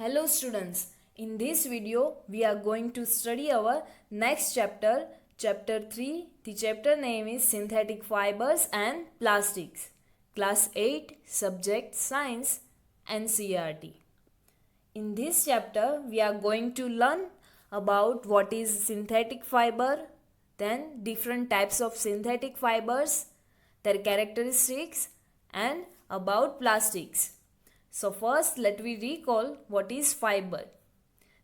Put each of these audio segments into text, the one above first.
Hello students, in this video we are going to study our next chapter, chapter 3. The chapter name is Synthetic Fibers and Plastics, class 8, subject Science, NCERT. In this chapter we are going to learn about what is synthetic fiber, then different types of synthetic fibers, their characteristics, and about plastics. So first let me recall what is fiber.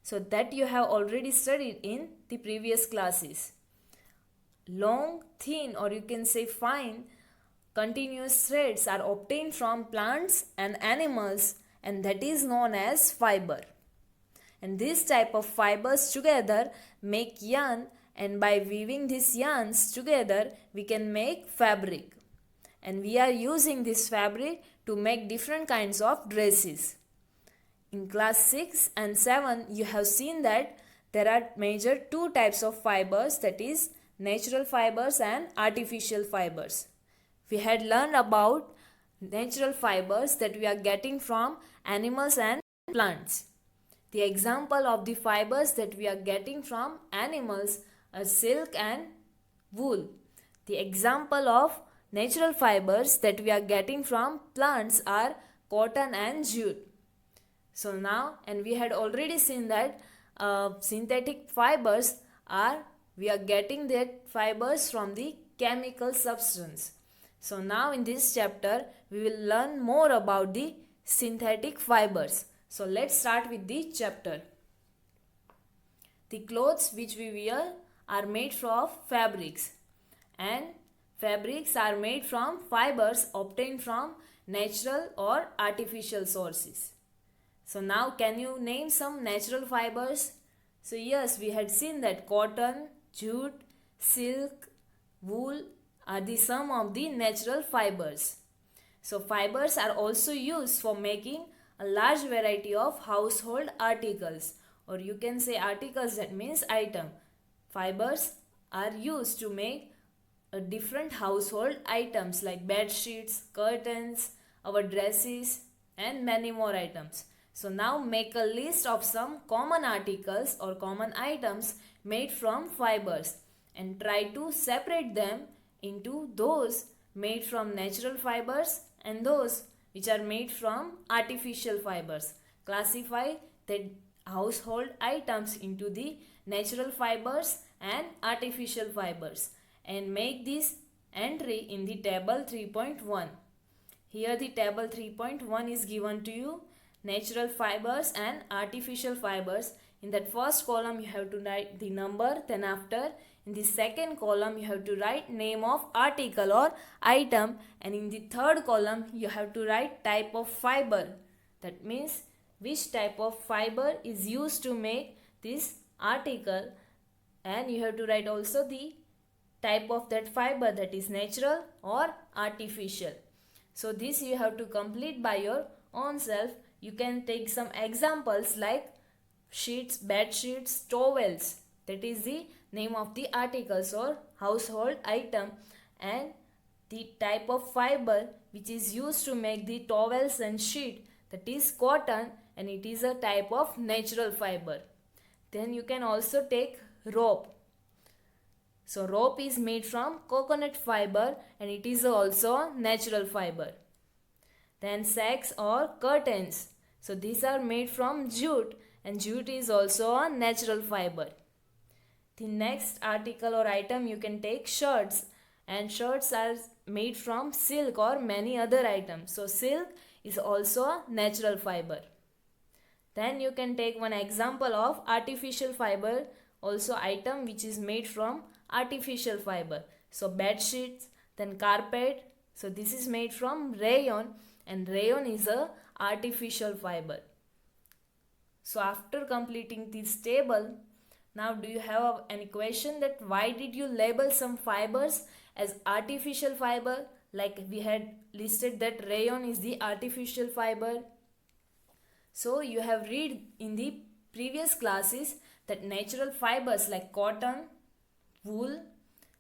So that you have already studied in the previous classes. Long, thin, or you can say fine, continuous threads are obtained from plants and animals, and that is known as fiber. And this type of fibers together make yarn, and by weaving these yarns together we can make fabric. And we are using this fabric to make different kinds of dresses. In class 6 and 7 you have seen that there are major two types of fibers, that is natural fibers and artificial fibers. We had learned about natural fibers that we are getting from animals and plants. The example of the fibers that we are getting from animals are silk and wool. The example of natural fibers that we are getting from plants are cotton and jute. So now, and we had already seen that synthetic fibers we are getting that fibers from the chemical substance. So now in this chapter we will learn more about the synthetic fibers. So let's start with the chapter. The clothes which we wear are made from fabrics, and fabrics are made from fibers obtained from natural or artificial sources. So now can you name some natural fibers? So yes, we had seen that cotton, jute, silk, wool are the some of the natural fibers. So fibers are also used for making a large variety of household articles, or you can say articles, that means item. Fibers are used to make different household items like bed sheets, curtains, our dresses, and many more items. So now make a list of some common articles or common items made from fibers and try to separate them into those made from natural fibers and those which are made from artificial fibers. Classify the household items into the natural fibers and artificial fibers and make this entry in the table 3.1. Here the table 3.1 is given to you, natural fibers and artificial fibers. In that first column you have to write the number, then after in the second column you have to write name of article or item, and in the third column you have to write type of fiber. That means which type of fiber is used to make this article, and you have to write also the type of that fiber, that is natural or artificial. So this you have to complete by your own self. You can take some examples like sheets, bed sheets, towels, that is the name of the articles or household item, and the type of fiber which is used to make the towels and sheet, that is cotton, and it is a type of natural fiber. Then you can also take rope. So rope is made from coconut fiber and it is also natural fiber. Then sacks or curtains. So these are made from jute, and jute is also a natural fiber. The next article or item you can take shirts, and shirts are made from silk or many other items. So silk is also a natural fiber. Then you can take one example of artificial fiber, also item which is made from artificial fiber. So bed sheets, then carpet. So this is made from rayon, and rayon is a artificial fiber. So after completing this table, now do you have any question that why did you label some fibers as artificial fiber? Like we had listed that rayon is the artificial fiber. So you have read in the previous classes that natural fibers like cotton, wool,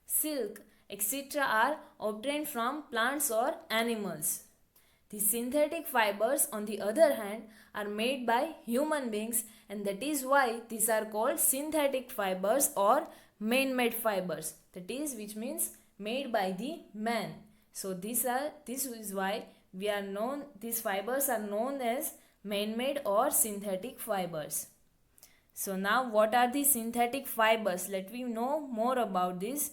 silk, etc. are obtained from plants or animals. The synthetic fibers, on the other hand, are made by human beings, and that is why these are called synthetic fibers or man-made fibers. That is, which means made by the man. So this is why these fibers are known as man-made or synthetic fibers. So now what are the synthetic fibers? Let me know more about this.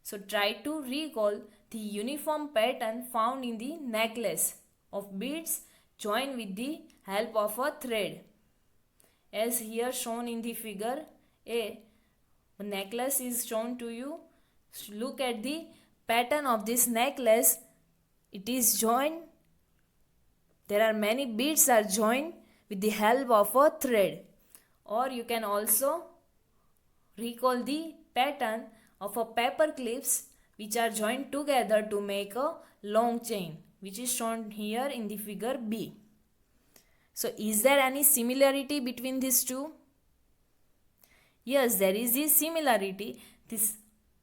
So try to recall the uniform pattern found in the necklace of beads joined with the help of a thread. As here shown in the figure A necklace is shown to you. Look at the pattern of this necklace. It is joined. There are many beads are joined with the help of a thread. Or you can also recall the pattern of a paper clips which are joined together to make a long chain, which is shown here in the figure B. So is there any similarity between these two? Yes, there is a similarity. This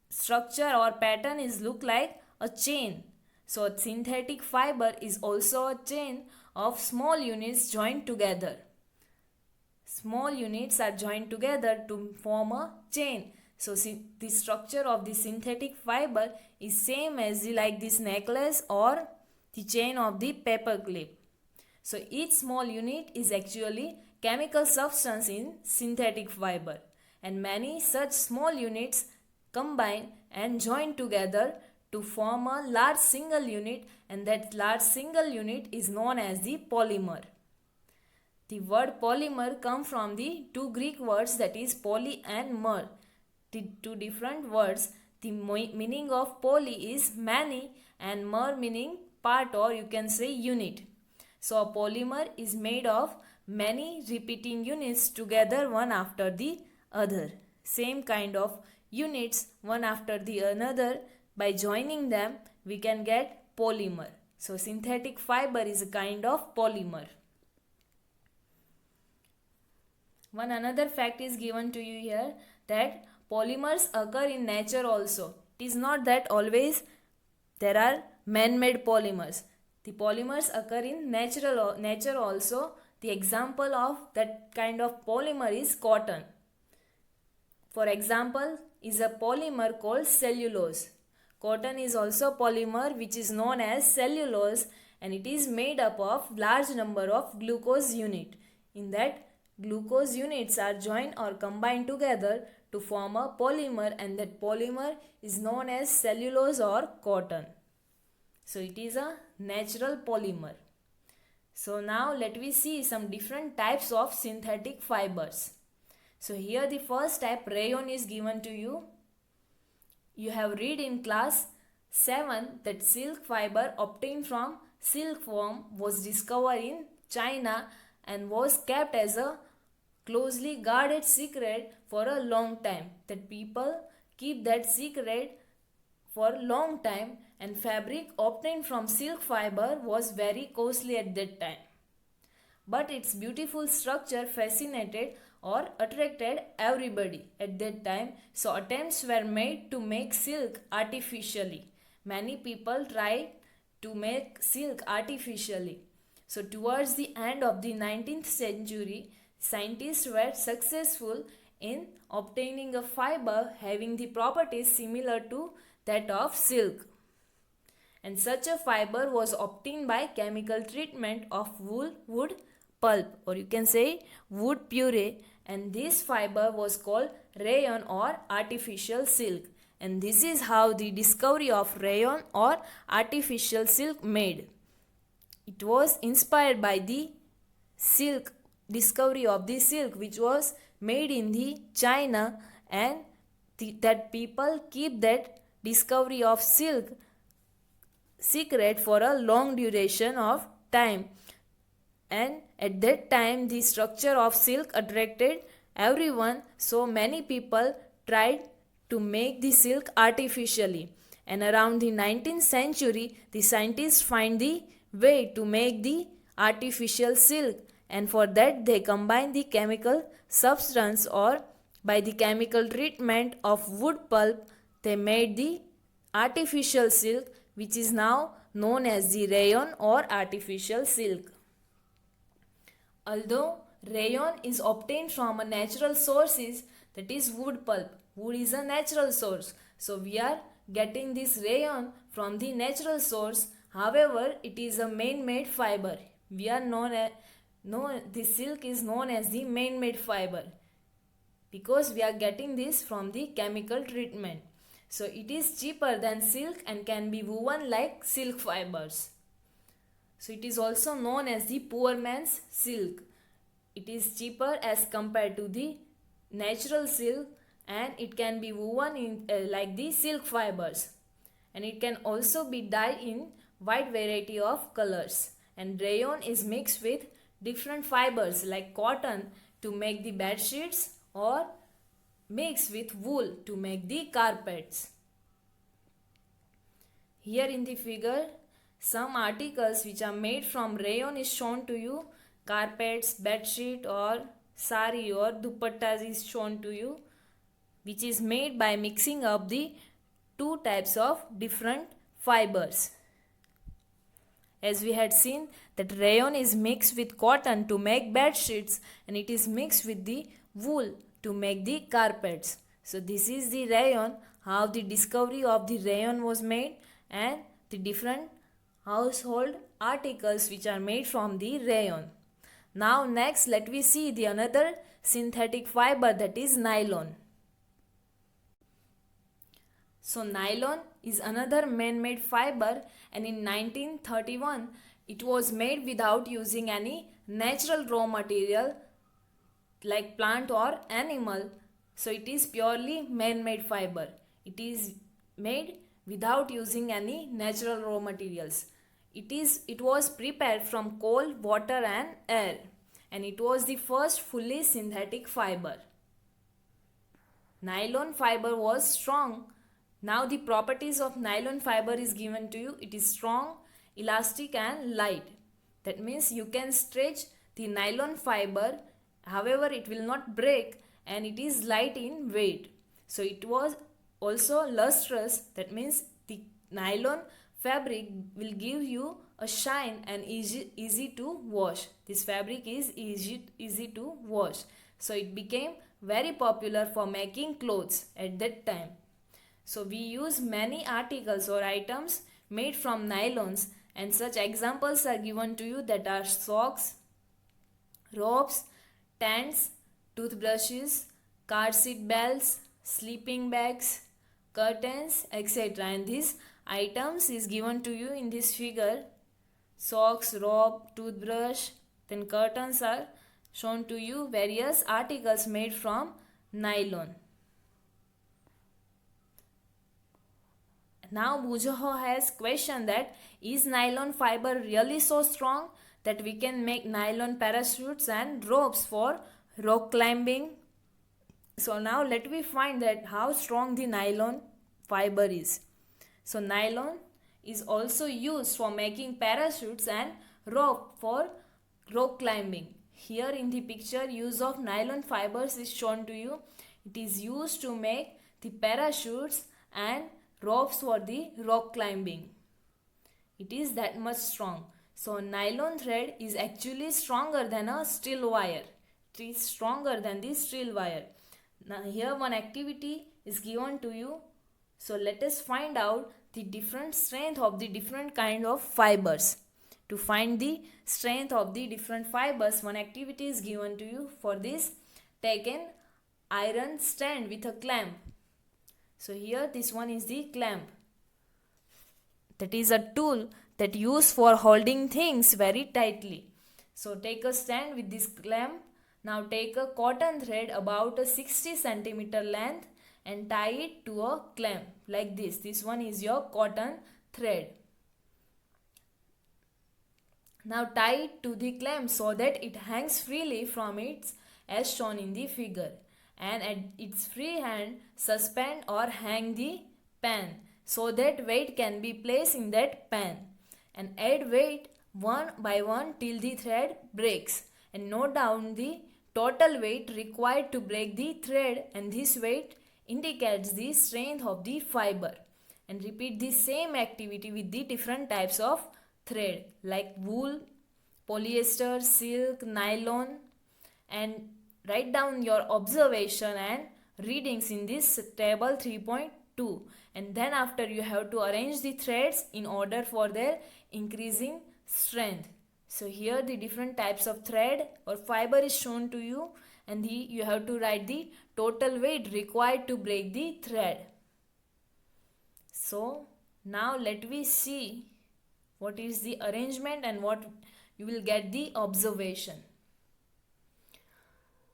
structure or pattern is look like a chain. So a synthetic fiber is also a chain of small units joined together. Small units are joined together to form a chain. So the structure of the synthetic fiber is same as like this necklace or the chain of the paper clip. So each small unit is actually chemical substance in synthetic fiber, and many such small units combine and join together to form a large single unit, and that large single unit is known as the polymer. The word polymer comes from the two Greek words, that is poly and mer. The two different words. The meaning of poly is many and mer meaning part, or you can say unit. So a polymer is made of many repeating units together one after the other. Same kind of units one after the another. By joining them we can get polymer. So synthetic fiber is a kind of polymer. One another fact is given to you here, that polymers occur in nature also. It is not that always there are man-made polymers. The polymers occur in nature also. The example of that kind of polymer is cotton. For example, is a polymer called cellulose. Cotton is also polymer which is known as cellulose, and it is made up of large number of glucose unit. In that, glucose units are joined or combined together to form a polymer, and that polymer is known as cellulose or cotton. So it is a natural polymer. So now let me see some different types of synthetic fibers. So here the first type, rayon, is given to you. You have read in class 7 that silk fiber obtained from silkworm was discovered in China and was kept as a closely guarded secret for a long time. That people keep that secret for a long time, and fabric obtained from silk fiber was very costly at that time. But its beautiful structure fascinated or attracted everybody at that time, so attempts were made to make silk artificially. Many people tried to make silk artificially. So towards the end of the 19th century, scientists were successful in obtaining a fiber having the properties similar to that of silk. And such a fiber was obtained by chemical treatment of wood pulp, or you can say wood puree, and this fiber was called rayon or artificial silk. And this is how the discovery of rayon or artificial silk made. It was inspired by the silk, discovery of the silk which was made in the China, and that people keep that discovery of silk secret for a long duration of time. And at that time the structure of silk attracted everyone, so many people tried to make the silk artificially. And around the 19th century the scientists find the way to make the artificial silk, and for that they combine the chemical substance, or by the chemical treatment of wood pulp they made the artificial silk, which is now known as the rayon or artificial silk. Although rayon is obtained from a natural sources, that is wood pulp. Wood is a natural source. So we are getting this rayon from the natural source. However, it is a man-made fiber. We are this silk is known as the man-made fiber because we are getting this from the chemical treatment. So it is cheaper than silk and can be woven like silk fibers. So it is also known as the poor man's silk. It is cheaper as compared to the natural silk and it can be woven in like the silk fibers. And it can also be dyed in wide variety of colors. And rayon is mixed with different fibers like cotton to make the bed sheets or mixed with wool to make the carpets. Here in the figure, some articles which are made from rayon is shown to you. Carpets, bed sheet or sari or dupattas is shown to you, which is made by mixing up the two types of different fibers. As we had seen that rayon is mixed with cotton to make bed sheets and it is mixed with the wool to make the carpets. So this is the rayon, how the discovery of the rayon was made and the different household articles which are made from the rayon. Now next let we see the another synthetic fiber, that is nylon. So nylon is another man-made fiber and in 1931 it was made without using any natural raw material like plant or animal. So it is purely man-made fiber. It is made without using any natural raw materials. It was prepared from coal, water and air and it was the first fully synthetic fiber. Nylon fiber was strong. Now the properties of nylon fiber is given to you. It is strong, elastic and light. That means you can stretch the nylon fiber, however it will not break and it is light in weight. So it was also lustrous, that means the nylon fabric will give you a shine and easy to wash. This fabric is easy to wash. So it became very popular for making clothes at that time. So we use many articles or items made from nylons and such examples are given to you, that are socks, ropes, tents, toothbrushes, car seat belts, sleeping bags, curtains, etc. And these items is given to you in this figure. Socks, rope, toothbrush, then curtains are shown to you, various articles made from nylon. Now Bujoho has questioned that is nylon fiber really so strong that we can make nylon parachutes and ropes for rock climbing? So now let me find that how strong the nylon fiber is. So nylon is also used for making parachutes and rope for rock climbing. Here in the picture, use of nylon fibers is shown to you. It is used to make the parachutes and ropes for the rock climbing. It is that much strong. So nylon thread is actually stronger than a steel wire. It is stronger than the steel wire. Now here one activity is given to you. So let us find out the different strength of the different kind of fibers. To find the strength of the different fibers, one activity is given to you. For this, take an iron stand with a clamp. So here this one is the clamp. That is a tool that used for holding things very tightly. So take a stand with this clamp. Now take a cotton thread about a 60 centimeter length and tie it to a clamp like this. This one is your cotton thread. Now tie it to the clamp so that it hangs freely from it as shown in the figure. And at its free hand suspend or hang the pan so that weight can be placed in that pan. And add weight one by one till the thread breaks. And note down the total weight required to break the thread, and this weight indicates the strength of the fiber. and repeat the same activity with the different types of thread like wool, polyester, silk, nylon, and write down your observation and readings in this table 3.2, and then after you have to arrange the threads in order for their increasing strength. So here the different types of thread or fiber is shown to you, and you have to write the total weight required to break the thread. So now let me see what is the arrangement and what you will get the observation.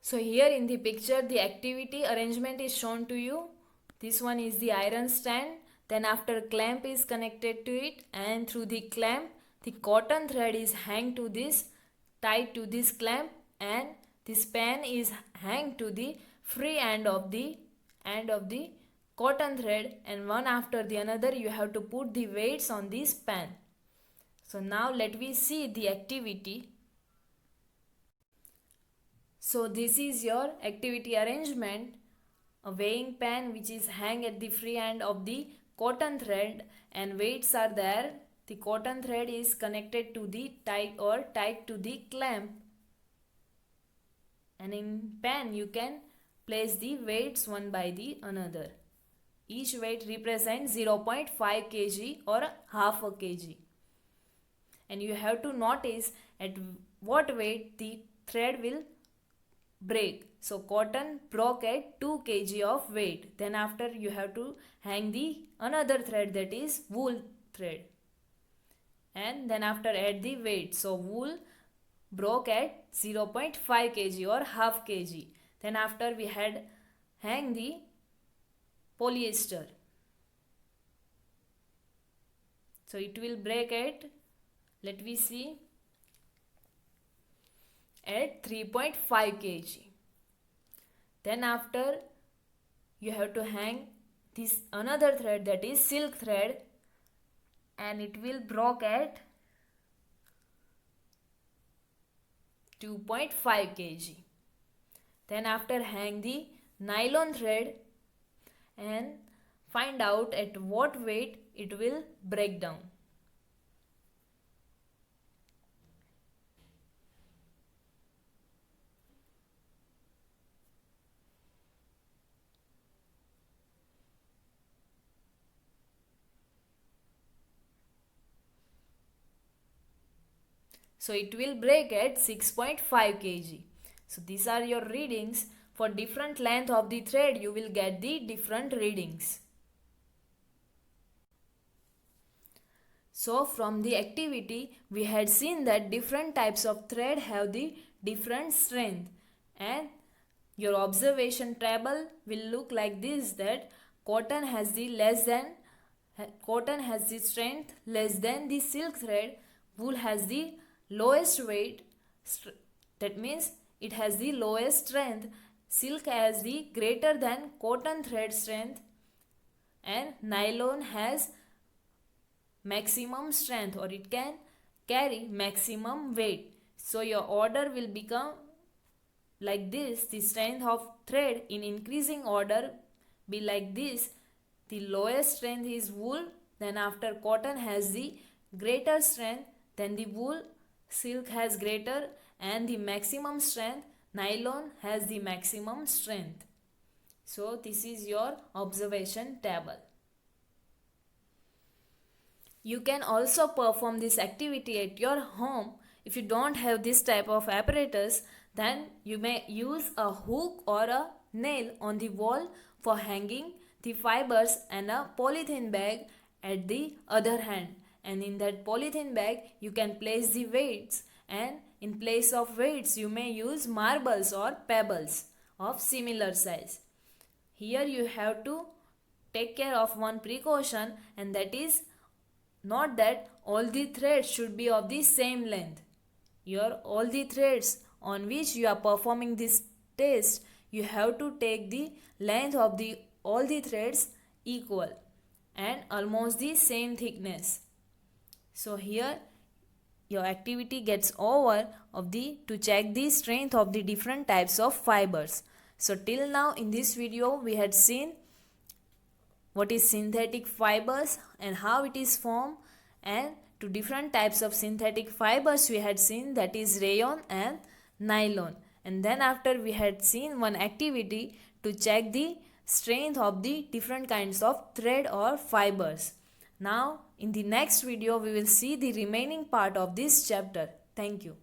So here in the picture the activity arrangement is shown to you. This one is the iron stand, then after clamp is connected to it, and through the clamp the cotton thread is hanged to this, tied to this clamp, and this pan is hanged to the free end of the cotton thread, and one after the another you have to put the weights on this pan. So now let me see the activity. So this is your activity arrangement. A weighing pan which is hang at the free end of the cotton thread, and weights are there. The cotton thread is connected to the tied to the clamp, and in pan you can place the weights one by the another. Each weight represents 0.5 kg or half a kg, and you have to notice at what weight the thread will break. So cotton broke at 2 kg of weight. Then after you have to hang the another thread, that is wool thread, and then after add the weight. So wool broke at 0.5 kg or half kg. Then after we had hang the polyester. So it will break at, let me see, at 3.5 kg. Then after you have to hang this another thread, that is silk thread, and it will broke at 2.5 kg. Then after hang the nylon thread and find out at what weight it will break down. So it will break at 6.5 kg. So these are your readings. For different length of the thread you will get the different readings. So from the activity we had seen that different types of thread have the different strength, and your observation table will look like this, that cotton has the strength less than the silk thread, wool has the lowest weight, that means it has the lowest strength, silk has the greater than cotton thread strength, and nylon has maximum strength, or it can carry maximum weight. So your order will become like this. The strength of thread in increasing order be like this. The lowest strength is wool, then after cotton has the greater strength, then the wool, silk has greater, and the maximum strength nylon has the maximum strength. So this is your observation table. You can also perform this activity at your home. If you don't have this type of apparatus, then you may use a hook or a nail on the wall for hanging the fibers, and a polythene bag at the other hand. And in that polythene bag you can place the weights, and in place of weights you may use marbles or pebbles of similar size. Here you have to take care of one precaution, and that is not that all the threads should be of the same length. All the threads on which you are performing this test, you have to take the length of all the threads equal and almost the same thickness. So here your activity gets over to check the strength of the different types of fibers. So till now in this video we had seen what is synthetic fibers and how it is formed, and two different types of synthetic fibers we had seen, that is rayon and nylon. And then after we had seen one activity to check the strength of the different kinds of thread or fibers. Now in the next video we will see the remaining part of this chapter. Thank you.